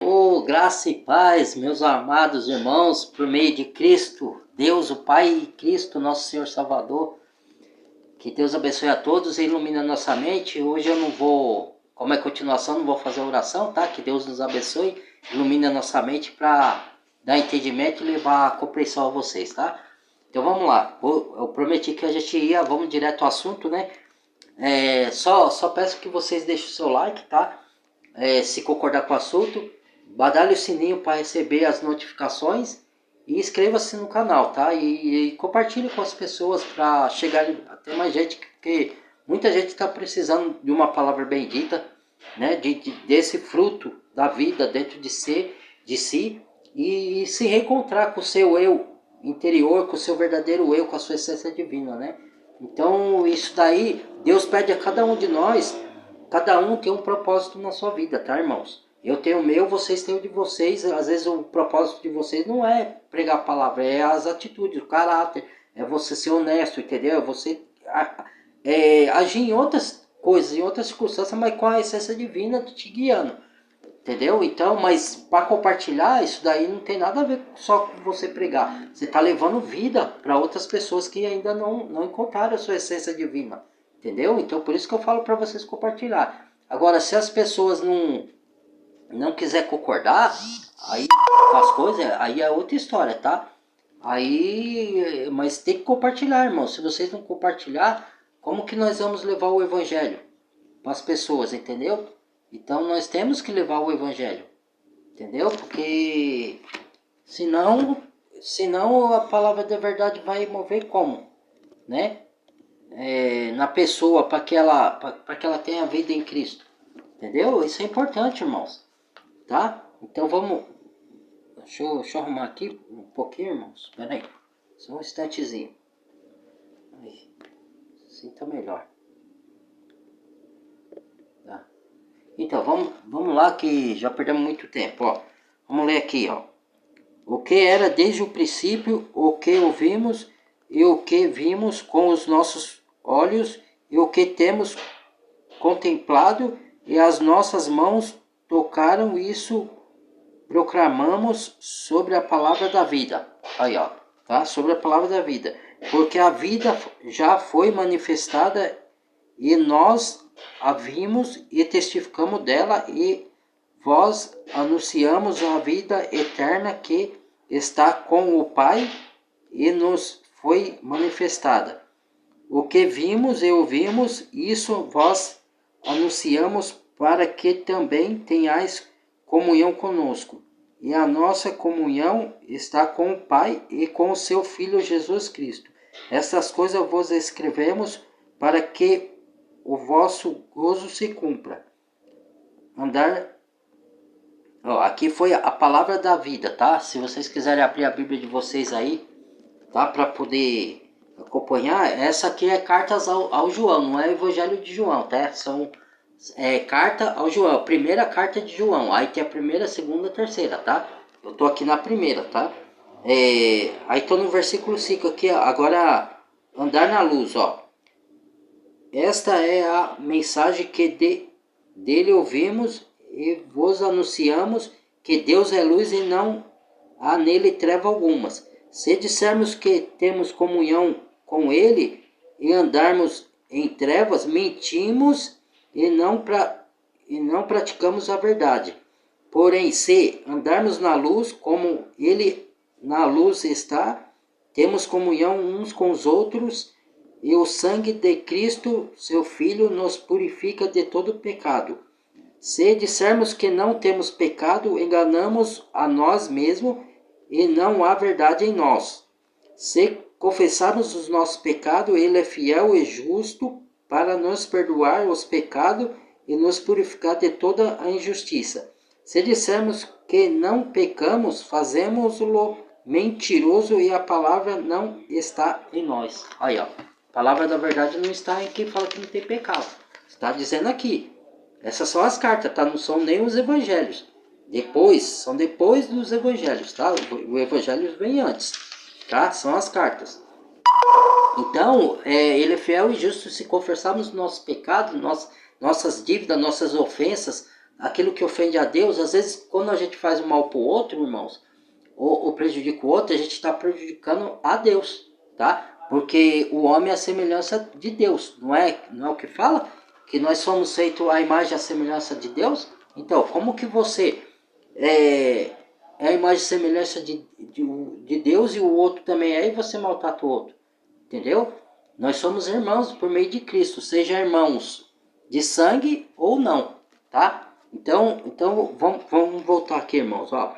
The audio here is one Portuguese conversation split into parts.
Oh, graça e paz, meus amados irmãos, por meio de Cristo, Deus, o Pai e Cristo, nosso Senhor Salvador. Que Deus abençoe a todos e ilumine a nossa mente. Hoje eu não vou, como é continuação, não vou fazer oração, tá? Que Deus nos abençoe, ilumine a nossa mente para dar entendimento e levar a compreensão a vocês, tá? Então vamos lá. Eu prometi que a gente ia, vamos direto ao assunto, né? Só peço que vocês deixem o seu like, tá? Se concordar com o assunto, badale o sininho para receber as notificações e inscreva-se no canal, tá? E compartilhe com as pessoas para chegar até mais gente, porque muita gente está precisando de uma palavra bendita, né? Desse fruto da vida dentro de si e se reencontrar com o seu eu interior, com o seu verdadeiro eu, com a sua essência divina, né? Então isso daí, Deus pede a cada um de nós. Cada um tem um propósito na sua vida, tá, irmãos? Eu tenho o meu, vocês têm o de vocês. Às vezes o propósito de vocês não é pregar a palavra, é as atitudes, o caráter. É você ser honesto, entendeu? É você agir em outras coisas, em outras circunstâncias, mas com a essência divina te guiando. Entendeu? Então, mas para compartilhar, isso daí não tem nada a ver só com você pregar. Você está levando vida para outras pessoas que ainda não encontraram a sua essência divina. Entendeu? Então, por isso que eu falo para vocês compartilhar. Agora, se as pessoas não quiser concordar, aí com as coisas, aí é outra história, tá? Aí, mas tem que compartilhar, irmão. Se vocês não compartilhar, como que nós vamos levar o evangelho para as pessoas, entendeu? Então nós temos que levar o evangelho, entendeu? Porque senão a palavra da verdade vai mover como, né? Na pessoa para que ela tenha vida em Cristo, entendeu? Isso é importante, irmãos, tá? Então vamos, deixa eu arrumar aqui um pouquinho, irmãos. Espera aí, só um instantezinho. Aí, assim tá melhor. Tá. Então, vamos lá que já perdemos muito tempo, ó. Vamos ler aqui, ó. O que era desde o princípio, o que ouvimos e o que vimos com os nossos olhos e o que temos contemplado e as nossas mãos tocaram, isso proclamamos sobre a palavra da vida. Aí, ó, tá? Sobre a palavra da vida. Porque a vida já foi manifestada e nós a vimos e testificamos dela e vós anunciamos a vida eterna que está com o Pai e nos foi manifestada. O que vimos e ouvimos, isso vós anunciamos para que também tenhais comunhão conosco. E a nossa comunhão está com o Pai e com o seu Filho Jesus Cristo. Essas coisas vos escrevemos para que o vosso gozo se cumpra. Ó, aqui foi a palavra da vida, tá? Se vocês quiserem abrir a Bíblia de vocês aí, tá? Para poder acompanhar, essa aqui é cartas ao João, não é Evangelho de João, tá? Carta ao João, primeira carta de João. Aí tem a primeira, segunda, terceira, tá? Eu tô aqui na primeira, tá? Aí tô no versículo 5 aqui, agora andar na luz, ó. Esta é a mensagem que dele ouvimos e vos anunciamos, que Deus é luz e não há nele treva algumas. Se dissermos que temos comunhão com ele e andarmos em trevas, mentimos e não praticamos a verdade. Porém, se andarmos na luz, como ele na luz está, temos comunhão uns com os outros, e o sangue de Cristo, seu Filho, nos purifica de todo pecado. Se dissermos que não temos pecado, enganamos a nós mesmos e não há verdade em nós. Se confessarmos os nossos pecados, ele é fiel e justo para nos perdoar os pecados e nos purificar de toda a injustiça. Se dissermos que não pecamos, fazemos-lo mentiroso e a palavra não está em nós. Aí, ó. A palavra da verdade não está em quem fala que não tem pecado. Está dizendo aqui. Essas são as cartas, tá? Não são nem os evangelhos. São depois dos evangelhos, tá? O evangelho vem antes, tá? São as cartas. Então, ele é fiel e justo se confessarmos nossos pecados, nossas dívidas, nossas ofensas, aquilo que ofende a Deus, às vezes quando a gente faz o mal para o outro, irmãos, ou prejudica o outro, a gente está prejudicando a Deus, tá? Porque o homem é a semelhança de Deus, não é o que fala? Que nós somos feitos à imagem e à semelhança de Deus? Então, como que você é a imagem e semelhança de Deus e o outro também é, e você maltrata o outro? Entendeu? Nós somos irmãos por meio de Cristo, seja irmãos de sangue ou não, tá? Então vamos voltar aqui, irmãos, ó.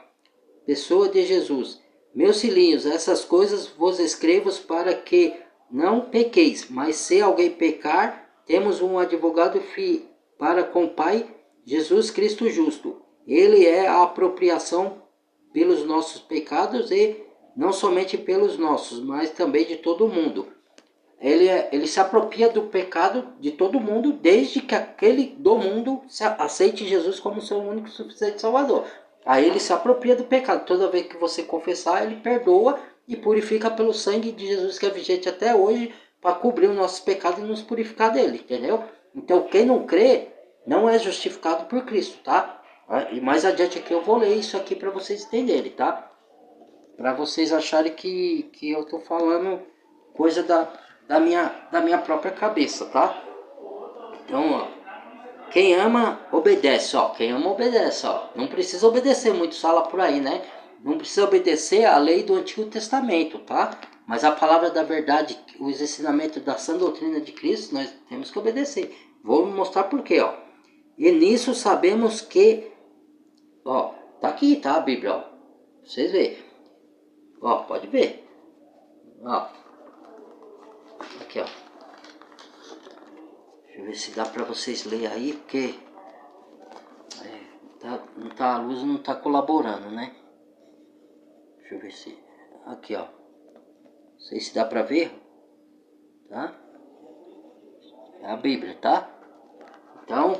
Pessoa de Jesus, meus filhinhos, essas coisas vos escrevo para que não pequeis, mas se alguém pecar, temos um advogado para com o Pai, Jesus Cristo justo. Ele é a apropriação pelos nossos pecados e não somente pelos nossos, mas também de todo mundo. Ele se apropria do pecado de todo mundo, desde que aquele do mundo aceite Jesus como seu único e suficiente Salvador. Aí ele se apropria do pecado. Toda vez que você confessar, ele perdoa e purifica pelo sangue de Jesus, que é vigente até hoje, para cobrir os nossos pecados e nos purificar dele, entendeu? Então quem não crê não é justificado por Cristo, tá? E mais adiante aqui eu vou ler isso aqui para vocês entenderem, tá? Para vocês acharem que eu estou falando coisa da minha própria cabeça, tá? Então, ó, quem ama, obedece, ó. Quem ama, obedece, ó. Não precisa obedecer, muito fala por aí, né? Não precisa obedecer à lei do Antigo Testamento, tá? Mas a palavra da verdade, os ensinamentos da sã doutrina de Cristo, nós temos que obedecer. Vou mostrar por quê, ó. E nisso sabemos que, ó, tá aqui, tá, a Bíblia, ó. Vocês veem. Ó, pode ver. Ó. Aqui, ó. Deixa eu ver se dá pra vocês lerem aí, porque a luz não tá colaborando, né? Deixa eu ver se... Aqui, ó. Não sei se dá pra ver. Tá? É a Bíblia, tá? Então,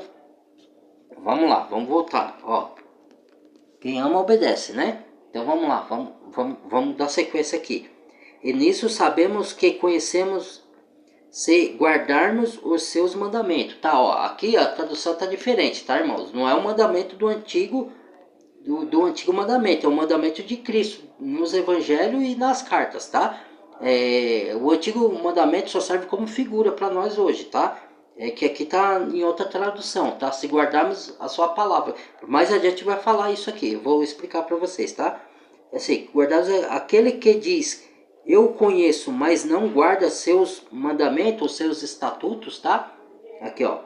vamos lá, vamos voltar, ó. Quem ama, obedece, né? Então, vamos lá, vamos dar sequência aqui. E nisso sabemos que conhecemos se guardarmos os seus mandamentos. Tá, ó, aqui a tradução tá diferente, tá, irmãos? Não é o mandamento do antigo mandamento, é o mandamento de Cristo nos evangelhos e nas cartas, tá? O antigo mandamento só serve como figura para nós hoje, tá? Que aqui tá em outra tradução, tá? Se guardarmos a sua palavra. Mais adiante vai falar isso aqui, eu vou explicar para vocês, tá? Assim, guardarmos aquele que diz: eu conheço, mas não guarda seus mandamentos, seus estatutos, tá? Aqui, ó.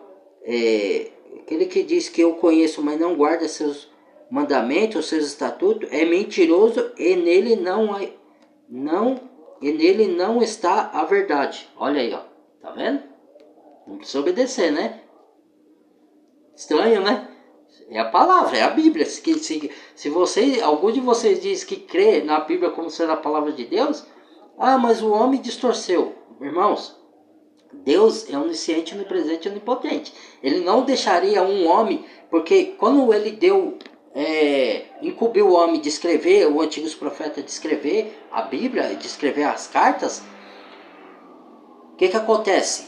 Aquele que diz que eu conheço, mas não guarda seus mandamentos, seus estatutos, é mentiroso e nele não está a verdade. Olha aí, ó. Tá vendo? Não precisa obedecer, né? Estranho, né? É a palavra, é a Bíblia. Se algum de vocês diz que crê na Bíblia como sendo a palavra de Deus, mas o homem distorceu. Irmãos, Deus é onisciente, onipresente e onipotente. Ele não deixaria um homem, porque quando ele incumbiu o homem de escrever, o antigos profetas de escrever a Bíblia, de escrever as cartas, o que acontece?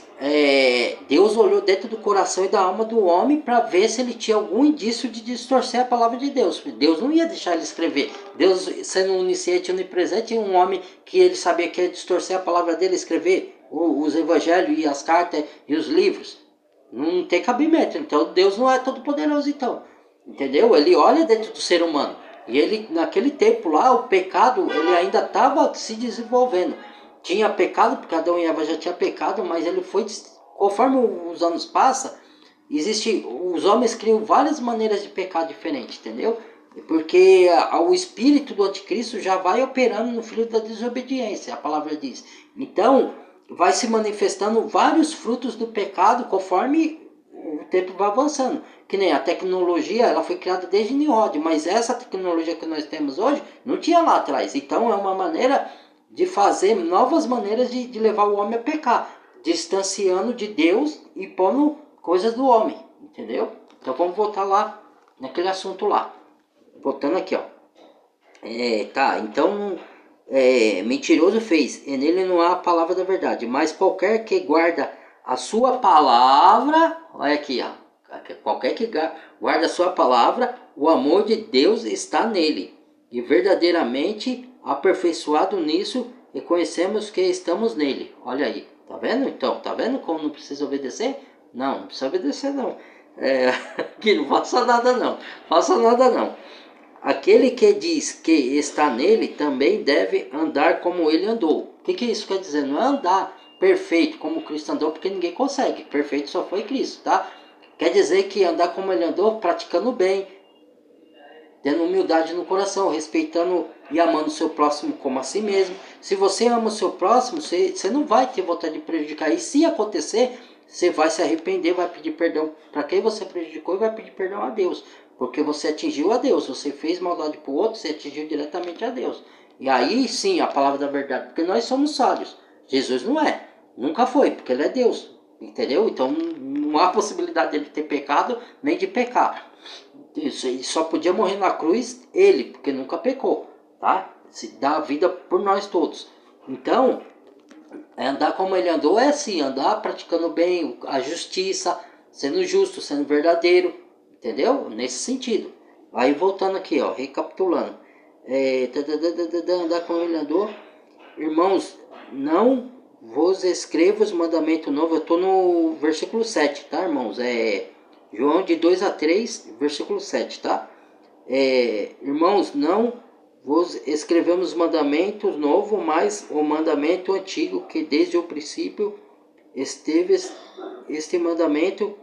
Deus olhou dentro do coração e da alma do homem para ver se ele tinha algum indício de distorcer a palavra de Deus. Deus não ia deixar ele escrever. Deus, sendo onisciente e onipresente, um homem que ele sabia que ia distorcer a palavra dele, escrever os evangelhos e as cartas e os livros. Não tem cabimento. Então Deus não é todo poderoso, então. Entendeu? Ele olha dentro do ser humano. E ele, naquele tempo lá, o pecado, ele ainda estava se desenvolvendo. Tinha pecado, porque Adão e Eva já tinha pecado, mas ele foi, conforme os anos passam, os homens criam várias maneiras de pecar diferentes, entendeu? Porque o espírito do anticristo já vai operando no filho da desobediência, a palavra diz. Então, vai se manifestando vários frutos do pecado conforme o tempo vai avançando. Que nem a tecnologia, ela foi criada desde Nimrod, mas essa tecnologia que nós temos hoje não tinha lá atrás. Então, é uma maneira de fazer novas maneiras de levar o homem a pecar, distanciando de Deus e pondo coisas do homem, entendeu? Então vamos voltar lá naquele assunto lá. Voltando aqui, ó. Então mentiroso fez, e nele não há a palavra da verdade, mas qualquer que guarda a sua palavra, olha aqui, ó. Qualquer que guarda a sua palavra, o amor de Deus está nele. E verdadeiramente aperfeiçoado nisso, reconhecemos que estamos nele. Olha aí, tá vendo? Então, tá vendo como não precisa obedecer? Não precisa obedecer não. Que não faça nada não. Faça nada não. Aquele que diz que está nele também deve andar como ele andou. O que isso quer dizer? Não é andar perfeito como Cristo andou, porque ninguém consegue. Perfeito só foi Cristo, tá? Quer dizer que andar como ele andou, praticando bem, tendo humildade no coração, respeitando e amando o seu próximo como a si mesmo. Se você ama o seu próximo, você não vai ter vontade de prejudicar. E se acontecer, você vai se arrepender, vai pedir perdão para quem você prejudicou e vai pedir perdão a Deus. Porque você atingiu a Deus, você fez maldade para o outro, você atingiu diretamente a Deus. E aí sim, a palavra da verdade, porque nós somos sábios. Jesus não é, nunca foi, porque ele é Deus. Entendeu? Então não há possibilidade dele ter pecado, nem de pecar. Isso, ele só podia morrer na cruz ele, porque nunca pecou, tá? Se dá a vida por nós todos. Então, andar como ele andou é assim, andar praticando bem a justiça, sendo justo, sendo verdadeiro, entendeu? Nesse sentido. Aí voltando aqui, ó, recapitulando. Andar como ele andou. Irmãos, não vos escrevo os mandamentos novos. Eu estou no versículo 7, tá, irmãos? João de 2 a 3, versículo 7, tá? Irmãos, não vos escrevemos mandamentos novos, mas o mandamento antigo, que desde o princípio esteve este mandamento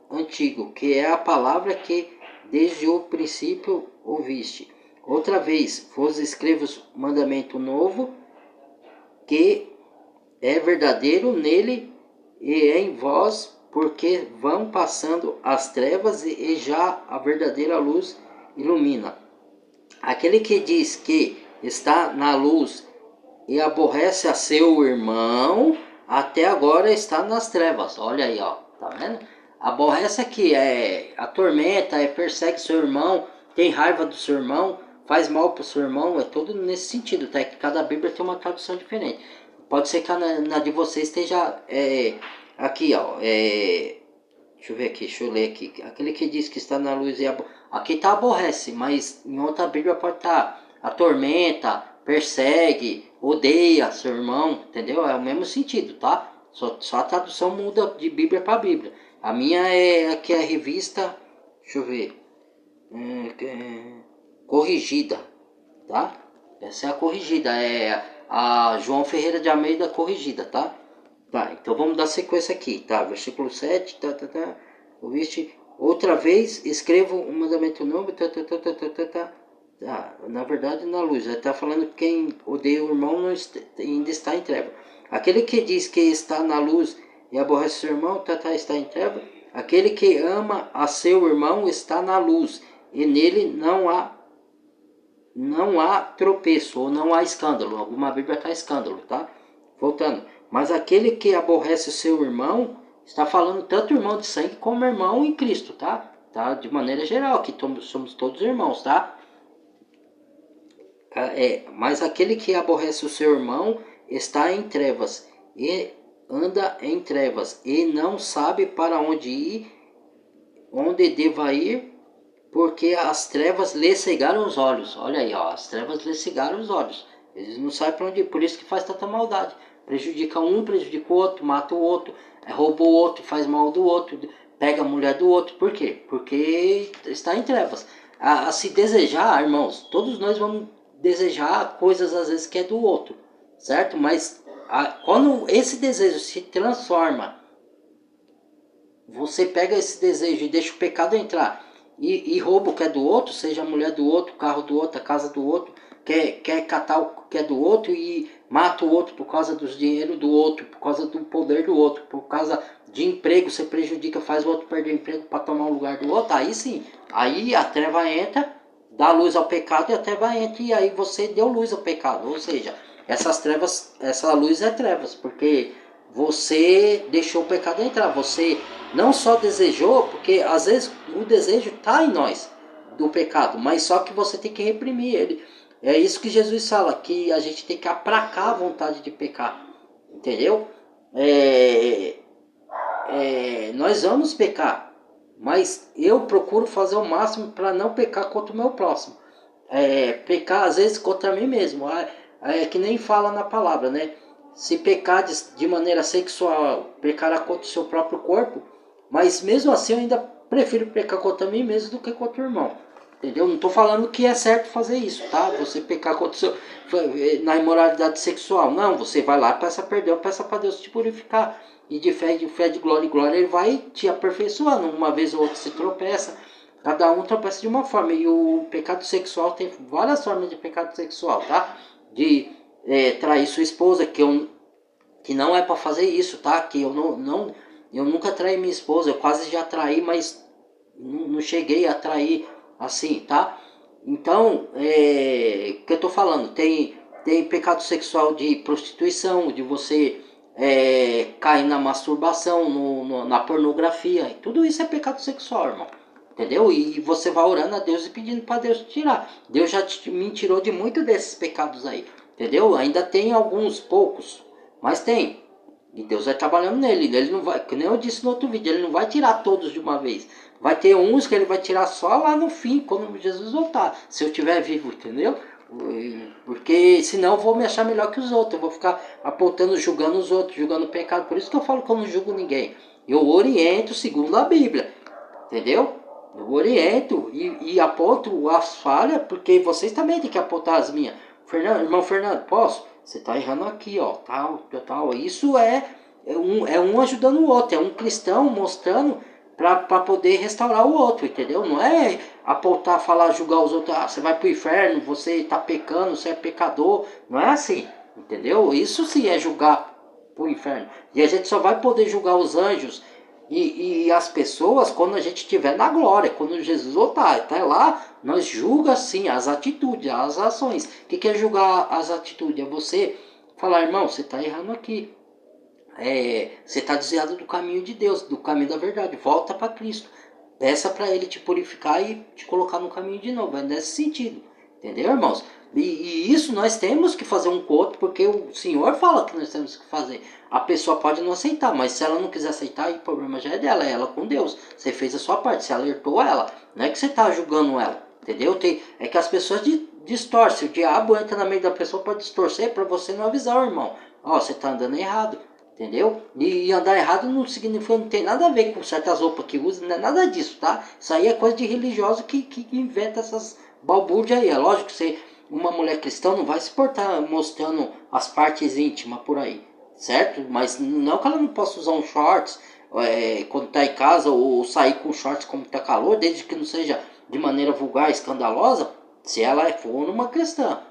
antigo, que é a palavra que desde o princípio ouviste. Outra vez, vos escrevo mandamento novo, que é verdadeiro nele e em vós, porque vão passando as trevas e já a verdadeira luz ilumina. Aquele que diz que está na luz e aborrece a seu irmão, até agora está nas trevas. Olha aí, ó, tá vendo? Aborrece aqui, atormenta, persegue seu irmão, tem raiva do seu irmão, faz mal pro seu irmão, é tudo nesse sentido, tá? Que cada Bíblia tem uma tradução diferente. Pode ser que na de vocês esteja aqui, ó. Deixa eu ver aqui, deixa eu ler aqui. Aquele que diz que está na luz e aqui tá aborrece, mas em outra Bíblia pode estar atormenta, persegue, odeia seu irmão, entendeu? É o mesmo sentido, tá? Só a tradução muda de Bíblia para Bíblia. A minha aqui é a revista, deixa eu ver, corrigida, tá? Essa é a corrigida, é a João Ferreira de Almeida corrigida, tá? Tá, então vamos dar sequência aqui, tá? Versículo 7, ouviste? Outra vez escrevo um mandamento novo, na verdade na luz, está falando que quem odeia o irmão não ainda está em treva. Aquele que diz que está na luz e aborrece seu irmão, está em treva. Aquele que ama a seu irmão está na luz, e nele não há tropeço, ou não há escândalo. Alguma Bíblia está escândalo, tá? Voltando. Mas aquele que aborrece seu irmão, está falando tanto irmão de sangue como irmão em Cristo, tá? Tá? De maneira geral, que somos todos irmãos, tá? Mas aquele que aborrece o seu irmão está em trevas, e anda em trevas, e não sabe para onde ir, onde deva ir, porque as trevas lhe cegaram os olhos. Olha aí, ó, as trevas lhe cegaram os olhos. Eles não sabem para onde ir, por isso que faz tanta maldade. Prejudica um, prejudica o outro, mata o outro, rouba o outro, faz mal do outro, pega a mulher do outro. Por quê? Porque está em trevas. A se desejar, irmãos, todos nós vamos desejar coisas às vezes que é do outro, certo? Mas quando esse desejo se transforma, você pega esse desejo e deixa o pecado entrar e rouba o que é do outro, seja a mulher do outro, o carro do outro, a casa do outro, quer catar o que é do outro e mata o outro por causa dos dinheiro do outro, por causa do poder do outro, por causa de emprego, você prejudica, faz o outro perder o emprego para tomar o lugar do outro, aí sim, aí a treva entra, dá luz ao pecado e a treva entra e aí você deu luz ao pecado, ou seja, essas trevas, essa luz é trevas, porque você deixou o pecado entrar, você não só desejou, porque às vezes o desejo está em nós, do pecado, mas só que você tem que reprimir ele. É isso que Jesus fala, que a gente tem que aplacar a vontade de pecar, entendeu? Nós vamos pecar, Mas eu procuro fazer o máximo para não pecar contra o meu próximo. Pecar às vezes contra mim mesmo. É que nem fala na palavra, né? Se pecar de maneira sexual, pecará contra o seu próprio corpo. Mas mesmo assim eu ainda prefiro pecar contra mim mesmo do que contra o irmão. Entendeu? Não estou falando que é certo fazer isso, tá? Você pecar contra o seu, na imoralidade sexual. Não, você vai lá, peça perdão, peça para Deus te purificar. E de fé, de glória em glória, ele vai te aperfeiçoando. Uma vez ou outra se tropeça. Cada um tropeça de uma forma. E o pecado sexual tem várias formas de pecado sexual, tá? De trair sua esposa, que não é para fazer isso, tá? Que eu nunca traí minha esposa. Eu quase já traí, mas não cheguei a trair assim, tá? Então, o que eu tô falando? Tem pecado sexual de prostituição, de você cair na masturbação, na pornografia. Tudo isso é pecado sexual, irmão. Entendeu? E você vai orando a Deus e pedindo para Deus tirar. Deus já me tirou de muito desses pecados aí. Entendeu? Ainda tem alguns poucos, mas tem. E Deus vai trabalhando nele. Ele não vai, como eu disse no outro vídeo, ele não vai tirar todos de uma vez. Vai ter uns que ele vai tirar só lá no fim, quando Jesus voltar. Se eu estiver vivo, entendeu? Porque senão eu vou me achar melhor que os outros. Eu vou ficar apontando, julgando os outros, julgando o pecado. Por isso que eu falo que eu não julgo ninguém. Eu oriento segundo a Bíblia. Entendeu? Eu oriento e aponto as falhas, porque vocês também têm que apontar as minhas. Irmão Fernando, posso? Você está errando aqui, ó, tal. Isso é um ajudando o outro, é um cristão mostrando para poder restaurar o outro, entendeu? Não é apontar, falar, julgar os outros, você vai pro inferno, você está pecando, você é pecador. Não é assim, entendeu? Isso sim é julgar pro inferno. E a gente só vai poder julgar os anjos e as pessoas quando a gente estiver na glória, quando Jesus voltar. Até lá, nós julga sim as atitudes, as ações. O que é julgar as atitudes? É você falar, irmão, você está errando aqui. Você está desviado do caminho de Deus, do caminho da verdade. Volta para Cristo. Peça para Ele te purificar e te colocar no caminho de novo. É nesse sentido. Entendeu, irmãos? E isso nós temos que fazer um com o outro, porque o Senhor fala que nós temos que fazer. A pessoa pode não aceitar, mas se ela não quiser aceitar, o problema já é dela, é ela com Deus. Você fez a sua parte, você alertou ela. Não é que você está julgando ela, entendeu? É que as pessoas distorcem. O diabo entra na meio da pessoa para distorcer, para você não avisar o irmão. Ó, você está andando errado. Entendeu? E andar errado não significa, não tem nada a ver com certas roupas que usa, não é nada disso, tá? Isso aí é coisa de religioso que inventa essas balbúrdias aí. É lógico que uma mulher cristã não vai se portar mostrando as partes íntimas por aí, certo? Mas não que ela não possa usar um shorts quando tá em casa ou sair com shorts como tá calor, desde que não seja de maneira vulgar, escandalosa, se ela for uma cristã,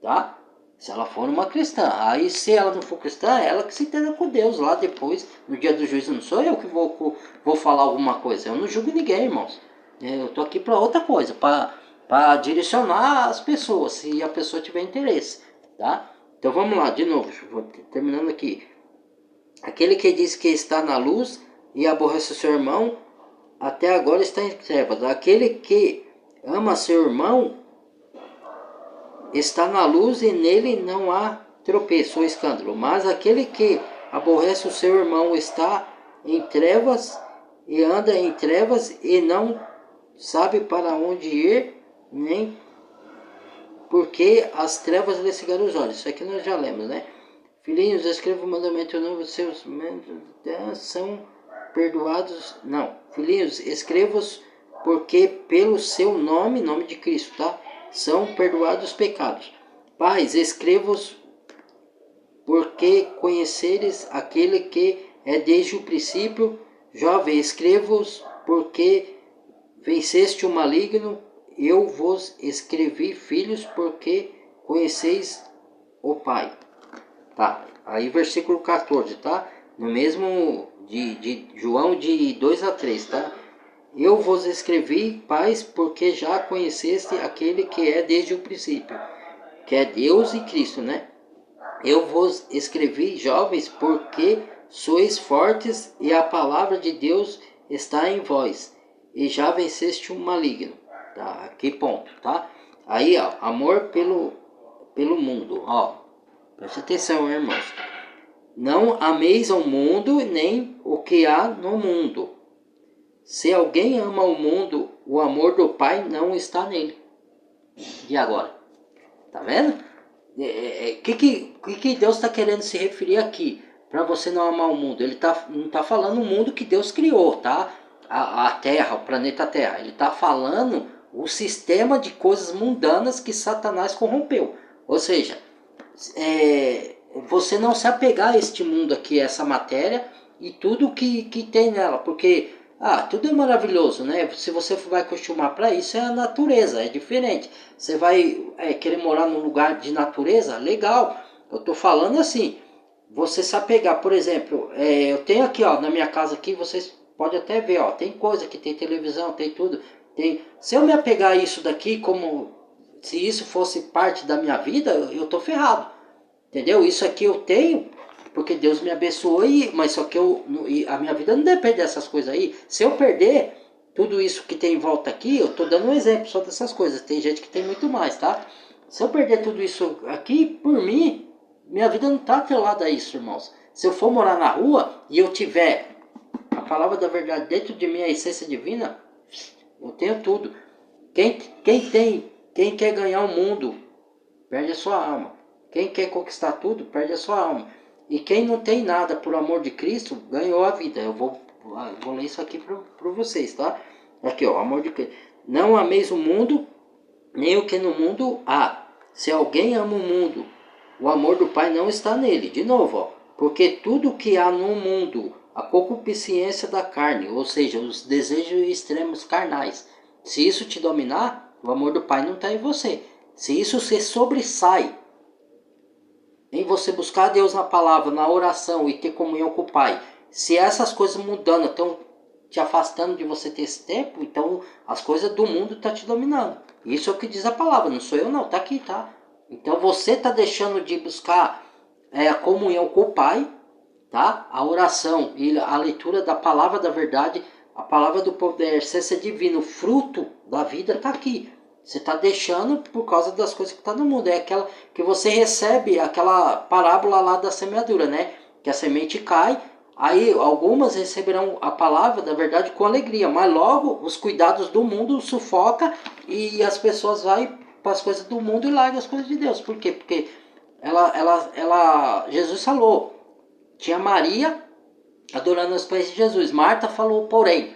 tá? Se ela for uma cristã. Aí se ela não for cristã, ela que se entenda com Deus lá depois, no dia do juízo. Não sou eu que vou falar alguma coisa. Eu não julgo ninguém, irmãos. Eu tô aqui para outra coisa, para direcionar as pessoas, se a pessoa tiver interesse, tá? Então vamos lá, de novo, vou terminando aqui. Aquele que diz que está na luz e aborrece o seu irmão, até agora está em trevas. Aquele que ama seu irmão está na luz e nele não há tropeço ou escândalo. Mas aquele que aborrece o seu irmão está em trevas e anda em trevas e não sabe para onde ir, nem porque as trevas lhe cegaram os olhos. Isso aqui nós já lemos, né? Filhinhos, escrevo o mandamento novo, seus mandatos são perdoados. Não, filhinhos, escrevo-os porque pelo seu nome, nome de Cristo, tá? São perdoados os pecados. Pais, escrevo-os porque conheceres aquele que é desde o princípio. Jovem, escrevo-os porque venceste o maligno. Eu vos escrevi, filhos, porque conheceis o Pai. Tá, aí versículo 14, tá? No mesmo de João de 2 a 3, tá? Eu vos escrevi, pais, porque já conheceste aquele que é desde o princípio, que é Deus e Cristo, né? Eu vos escrevi, jovens, porque sois fortes e a palavra de Deus está em vós, e já venceste o maligno. Tá, aqui ponto, tá? Aí, ó, amor pelo mundo, ó. Preste atenção, irmãos. Não ameis ao mundo, nem o que há no mundo. Se alguém ama o mundo, o amor do Pai não está nele. E agora? Tá vendo? Que Deus está querendo se referir aqui? Para você não amar o mundo. Ele não está falando o mundo que Deus criou, tá? A Terra, o planeta Terra. Ele está falando o sistema de coisas mundanas que Satanás corrompeu. Ou seja, você não se apegar a este mundo aqui, essa matéria e tudo que tem nela. Porque tudo é maravilhoso, né? Se você vai acostumar para isso, é a natureza, é diferente. Você vai querer morar num lugar de natureza? Legal. Eu tô falando assim, você se apegar, por exemplo, eu tenho aqui, ó, na minha casa aqui, vocês podem até ver, ó, tem coisa que tem televisão, tem tudo. Se eu me apegar a isso daqui como se isso fosse parte da minha vida, eu tô ferrado. Entendeu? Isso aqui eu tenho porque Deus me abençoou, mas só que a minha vida não depende dessas coisas aí. Se eu perder tudo isso que tem em volta aqui, eu tô dando um exemplo só dessas coisas. Tem gente que tem muito mais, tá? Se eu perder tudo isso aqui, por mim, minha vida não tá atrelada a isso, irmãos. Se eu for morar na rua e eu tiver a palavra da verdade dentro de mim, a essência divina, eu tenho tudo. Quem quer ganhar o mundo, perde a sua alma. Quem quer conquistar tudo, perde a sua alma. E quem não tem nada por amor de Cristo, ganhou a vida. Eu vou ler isso aqui para vocês, tá? Aqui, ó, amor de Cristo. Não ameis o mundo, nem o que no mundo há. Se alguém ama o mundo, o amor do Pai não está nele. De novo, ó. Porque tudo que há no mundo, a concupiscência da carne, ou seja, os desejos extremos carnais, se isso te dominar, o amor do Pai não está em você. Se isso se sobressai em você buscar Deus na palavra, na oração e ter comunhão com o Pai, se essas coisas mudando, estão te afastando de você ter esse tempo, então as coisas do mundo estão te dominando. Isso é o que diz a palavra, não sou eu não, tá aqui, tá? Então você está deixando de buscar a comunhão com o Pai, tá? A oração e a leitura da palavra da verdade, a palavra do poder, essência divina, o fruto da vida está aqui. Você está deixando por causa das coisas que estão no mundo. É aquela que você recebe, aquela parábola lá da semeadura, né? Que a semente cai, aí algumas receberão a palavra da verdade com alegria, mas logo os cuidados do mundo sufoca e as pessoas vão para as coisas do mundo e largam as coisas de Deus. Por quê? Porque Jesus falou, tinha Maria adorando os pés de Jesus. Marta falou, porém,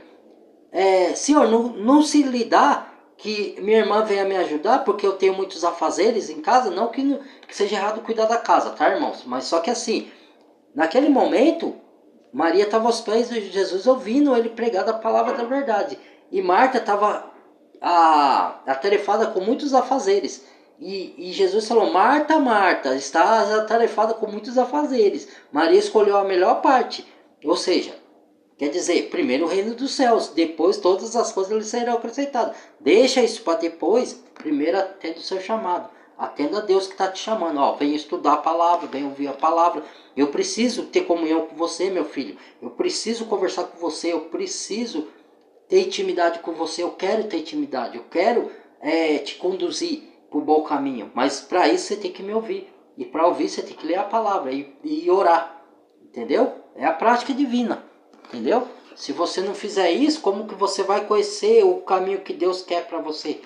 Senhor, não se lhe dá que minha irmã venha me ajudar, porque eu tenho muitos afazeres em casa, não que seja errado cuidar da casa, tá, irmãos? Mas só que assim, naquele momento, Maria estava aos pés de Jesus ouvindo ele pregar a palavra da verdade. E Marta estava atarefada com muitos afazeres. E Jesus falou, Marta, Marta, estás atarefada com muitos afazeres. Maria escolheu a melhor parte. Ou seja, quer dizer, primeiro o reino dos céus, depois todas as coisas lhe serão acrescentadas. Deixa isso para depois, primeiro atenda o seu chamado. Atenda a Deus que está te chamando. Ó, vem estudar a palavra, vem ouvir a palavra. Eu preciso ter comunhão com você, meu filho. Eu preciso conversar com você. Eu preciso ter intimidade com você. Eu quero ter intimidade. Eu quero te conduzir para o bom caminho. Mas para isso você tem que me ouvir. E para ouvir você tem que ler a palavra e orar. Entendeu? É a prática divina. Entendeu? Se você não fizer isso, como que você vai conhecer o caminho que Deus quer para você?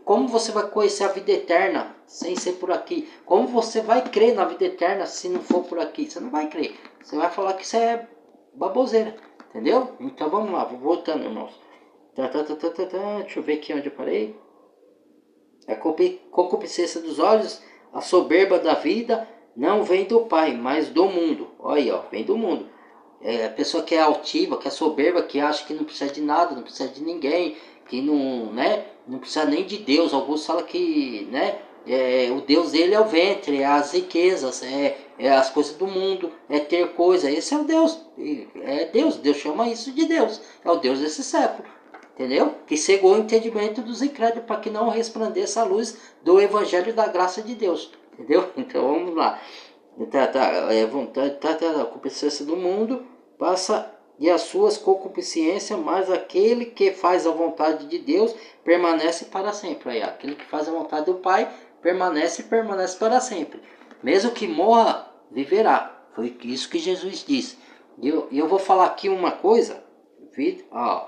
Como você vai conhecer a vida eterna sem ser por aqui? Como você vai crer na vida eterna se não for por aqui? Você não vai crer. Você vai falar que isso é baboseira. Entendeu? Então vamos lá, vou voltando, irmãos. Deixa eu ver aqui onde eu parei. A concupiscência dos olhos, a soberba da vida, não vem do Pai, mas do mundo. Olha aí, ó, vem do mundo. A pessoa que é altiva, que é soberba, que acha que não precisa de nada, não precisa de ninguém, que não, né, não precisa nem de Deus. Alguns falam que, né, o Deus dele é o ventre, é as riquezas, é as coisas do mundo, é ter coisa. Esse é o Deus, Deus chama isso de Deus, é o Deus desse século, entendeu? Que cegou o entendimento dos incrédulos para que não resplandeça a luz do evangelho da graça de Deus, entendeu? Então vamos lá. A concupiscência do mundo passa e as suas concupiscências, mas aquele que faz a vontade de Deus permanece para sempre. Aí, aquele que faz a vontade do Pai permanece para sempre. Mesmo que morra, viverá. Foi isso que Jesus disse. E eu vou falar aqui uma coisa vídeo, ó,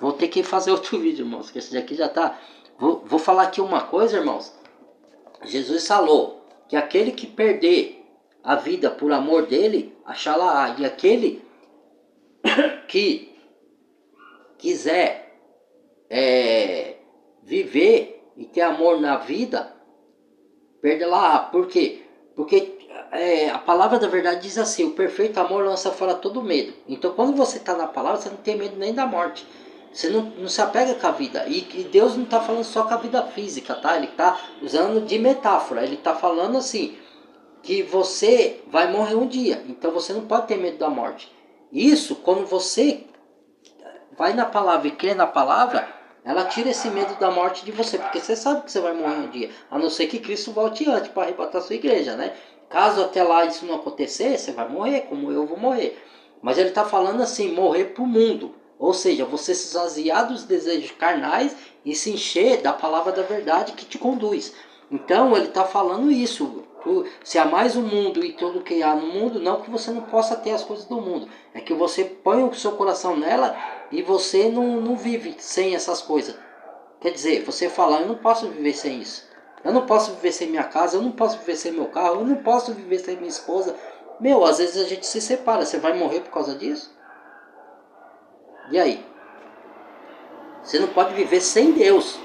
vou ter que fazer outro vídeo, irmãos, que esse daqui já tá. Vou falar aqui uma coisa, irmãos. Jesus falou que aquele que perder a vida por amor dele, achará. E aquele que quiser viver e ter amor na vida, perderá. Por quê? Porque a palavra da verdade diz assim: o perfeito amor lança fora todo medo. Então quando você está na palavra, você não tem medo nem da morte. Você não se apega com a vida. E Deus não está falando só com a vida física, tá? Ele está usando de metáfora. Ele está falando assim, que você vai morrer um dia. Então você não pode ter medo da morte. Isso, quando você vai na palavra e crê na palavra, ela tira esse medo da morte de você. Porque você sabe que você vai morrer um dia. A não ser que Cristo volte antes para arrebatar a sua igreja, né? Caso até lá isso não acontecer, você vai morrer, como eu vou morrer. Mas ele está falando assim, morrer para o mundo. Ou seja, você se esvaziar dos desejos carnais e se encher da palavra da verdade que te conduz. Então ele está falando isso. Se há mais o mundo e tudo que há no mundo, não que você não possa ter as coisas do mundo. É que você põe o seu coração nela e você não vive sem essas coisas. Quer dizer, você fala, eu não posso viver sem isso. Eu não posso viver sem minha casa, eu não posso viver sem meu carro, eu não posso viver sem minha esposa. Meu, às vezes a gente se separa, você vai morrer por causa disso? E aí? Você não pode viver sem Deus.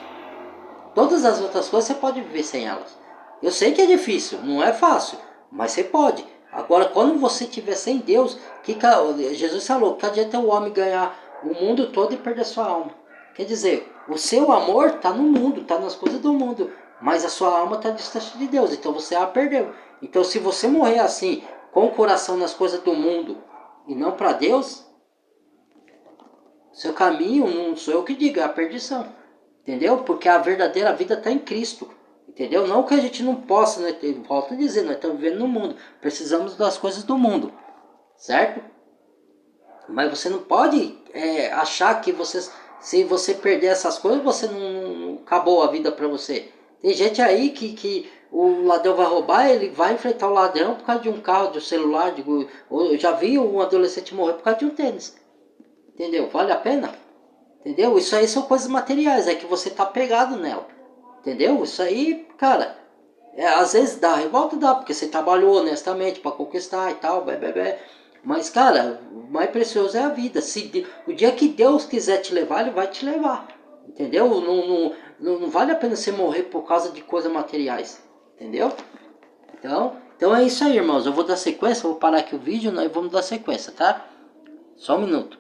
Todas as outras coisas você pode viver sem elas. Eu sei que é difícil, não é fácil, mas você pode. Agora, quando você estiver sem Deus, Jesus falou que adianta o homem ganhar o mundo todo e perder sua alma. Quer dizer, o seu amor está no mundo, está nas coisas do mundo, mas a sua alma está distante de Deus, então você a perdeu. Então, se você morrer assim, com o coração nas coisas do mundo e não para Deus, seu caminho não sou eu que digo, é a perdição. Entendeu? Porque a verdadeira vida está em Cristo. Entendeu? Não que a gente não possa, né? Volto a dizer, nós estamos vivendo no mundo. Precisamos das coisas do mundo. Certo? Mas você não pode achar que se você perder essas coisas, você não acabou a vida para você. Tem gente aí que o ladrão vai roubar, ele vai enfrentar o ladrão por causa de um carro, de um celular. Eu já vi um adolescente morrer por causa de um tênis. Entendeu? Vale a pena? Entendeu? Isso aí são coisas materiais, é que você tá pegado nela. Entendeu? Isso aí, cara, às vezes dá, revolta dá, porque você trabalhou honestamente para conquistar e tal, bebê. Mas, cara, o mais precioso é a vida. O dia que Deus quiser te levar, Ele vai te levar. Entendeu? Não vale a pena você morrer por causa de coisas materiais. Entendeu? Então é isso aí, irmãos. Eu vou dar sequência, vou parar aqui o vídeo e vamos dar sequência, tá? Só um minuto.